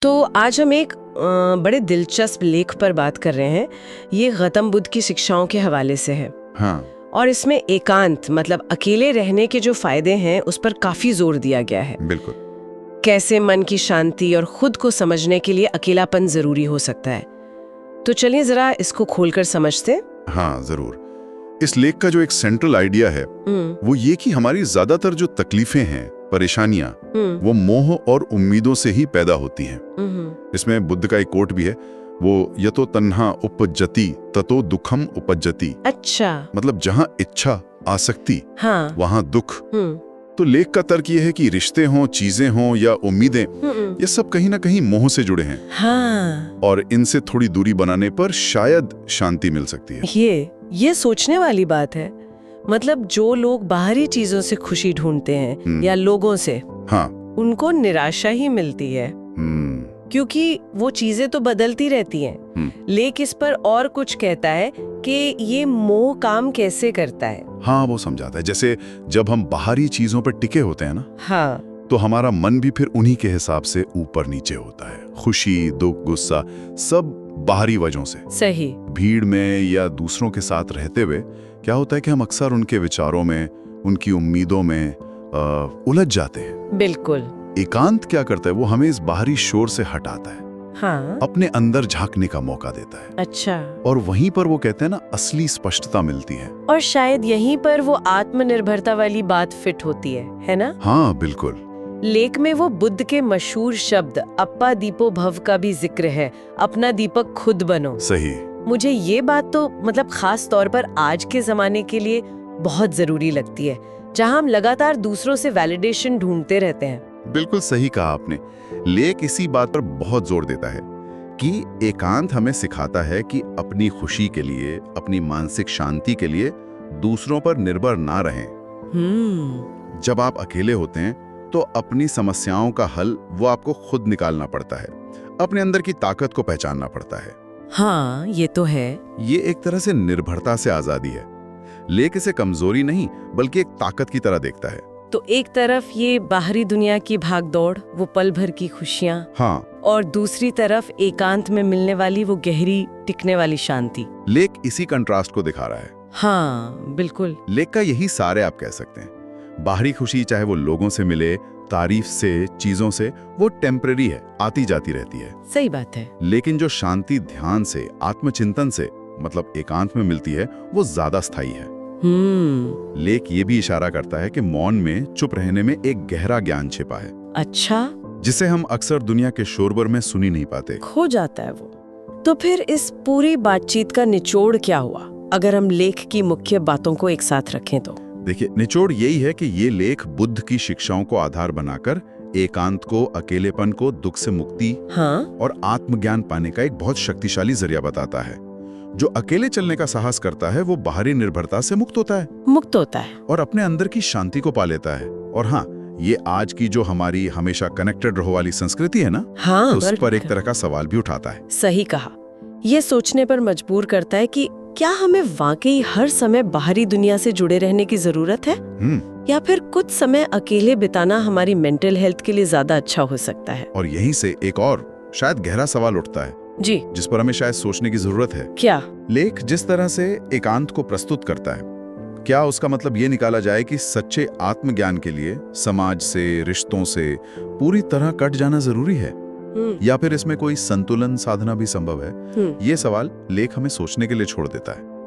तो आज हम एक बड़े दिलचस्प लेख पर बात कर रहे हैं। ये गौतम बुद्ध की शिक्षाओं के हवाले से है। हाँ। और इसमें एकांत मतलब अकेले रहने के जो फायदे हैं उस पर काफी जोर दिया गया है। बिल्कुल। कैसे मन की शांति और खुद को समझने के लिए अकेलापन जरूरी हो सकता है। तो चलिए जरा इसको खोलकर समझते हैं। हाँ जरूर। इस लेख का जो एक सेंट्रल आइडिया है वो ये कि हमारी ज्यादातर जो तकलीफें हैं, परेशानियां, वो मोह और उम्मीदों से ही पैदा होती हैं। इसमें बुद्ध का एक कोट भी है, वो यतो तन्हा उपज्जति ततो दुखम उपज्जति। अच्छा। मतलब जहां इच्छा, आसक्ति, हाँ। वहां दुख। तो लेख का तर्क ये है कि रिश्ते हों, चीजें हों या उम्मीदें, ये सब कहीं ना कहीं मोह से जुड़े हैं। हाँ। और इनसे थोड़ी दूरी बनाने पर शायद शांति मिल सकती है। ये सोचने वाली बात है। मतलब जो लोग बाहरी चीजों से खुशी ढूंढते हैं या लोगों से, हाँ, उनको निराशा ही मिलती है। क्योंकि वो चीजें तो बदलती रहती हैं। लेख इस पर और कुछ कहता है कि ये मोह काम कैसे करता है। हाँ, वो समझाता है जैसे जब हम बाहरी चीजों पर टिके होते हैं ना, हाँ, तो हमारा मन भी फिर उन्हीं के हिसाब से ऊपर नीचे होता है। खुशी, दुख, गुस्सा सब बाहरी वजहों से। सही। भीड़ में या दूसरों के साथ रहते हुए क्या होता है कि हम अक्सर उनके विचारों में, उनकी उम्मीदों में उलझ जाते हैं। बिल्कुल। एकांत क्या करता है, वो हमें इस बाहरी शोर से हटाता है। हाँ। अपने अंदर झांकने का मौका देता है। अच्छा। और वहीं पर वो कहते हैं ना, असली स्पष्टता मिलती है। और शायद यहीं पर वो आत्मनिर्भरता वाली बात फिट होती है ना? हाँ बिल्कुल। लेख में वो बुद्ध के मशहूर शब्द अप्पा दीपो भव का भी जिक्र है, अपना दीपक खुद बनो। सही। मुझे ये बात तो मतलब खास तौर पर आज के जमाने के लिए बहुत जरूरी लगती है, जहां हम लगातार दूसरों से वैलिडेशन ढूंढते रहते हैं। बिल्कुल सही कहा आपने। लेख इसी बात पर बहुत जोर देता है कि एकांत हमें सिखाता है कि अपनी खुशी के लिए, अपनी मानसिक शांति के लिए दूसरों पर निर्भर ना रहें। जब आप अकेले होते हैं तो अपनी समस्याओं का हल वो आपको खुद निकालना पड़ता है, अपने अंदर की ताकत को पहचानना पड़ता है। हाँ, ये तो है। ये एक तरह से निर्भरता से आजादी है। लेख इसे कमजोरी नहीं बल्कि एक ताकत की तरह देखता है। तो एक तरफ ये बाहरी दुनिया की भागदौड़, वो पल भर की खुशियाँ, हाँ, और दूसरी तरफ एकांत में मिलने वाली वो गहरी टिकने वाली शांति। लेख इसी कंट्रास्ट को दिखा रहा है। हाँ बिल्कुल। लेख का यही सारे आप कह सकते हैं। बाहरी खुशी चाहे वो लोगों से मिले, तारीफ से, चीजों से, वो टेम्परेरी है, आती जाती रहती है। सही बात है। लेकिन जो शांति ध्यान से, आत्मचिंतन से, मतलब एकांत में मिलती है, वो ज्यादा स्थायी है। लेख ये भी इशारा करता है कि मौन में, चुप रहने में एक गहरा ज्ञान छिपा है। अच्छा। जिसे हम अक्सर दुनिया के शोरबर में सुन ही नहीं पाते। खो जाता है वो। तो फिर इस पूरी बातचीत का निचोड़ क्या हुआ, अगर हम लेख की मुख्य बातों को एक साथ रखें तो? देखिए, निचोड़ यही है कि ये लेख बुद्ध की शिक्षाओं को आधार बनाकर एकांत को, अकेलेपन को, दुख से मुक्ति, हाँ, और आत्मज्ञान पाने का एक बहुत शक्तिशाली जरिया बताता है। जो अकेले चलने का साहस करता है वो बाहरी निर्भरता से मुक्त होता है और अपने अंदर की शांति को पा लेता है। और हाँ, ये आज की जो हमारी हमेशा कनेक्टेड रहो वाली संस्कृति है ना, हाँ, उस पर एक तरह का सवाल भी उठाता है। सही कहा। ये सोचने पर मजबूर करता है कि क्या हमें वाकई हर समय बाहरी दुनिया से जुड़े रहने की जरूरत है, या फिर कुछ समय अकेले बिताना हमारी मेंटल हेल्थ के लिए ज्यादा अच्छा हो सकता है। और यहीं से एक और शायद गहरा सवाल उठता है जी, जिस पर हमें शायद सोचने की जरूरत है। क्या? लेख जिस तरह से एकांत को प्रस्तुत करता है, क्या उसका मतलब ये निकाला जाए कि सच्चे आत्मज्ञान के लिए समाज से, रिश्तों से पूरी तरह कट जाना जरूरी है, या फिर इसमें कोई संतुलन साधना भी संभव है? ये सवाल लेख हमें सोचने के लिए छोड़ देता है।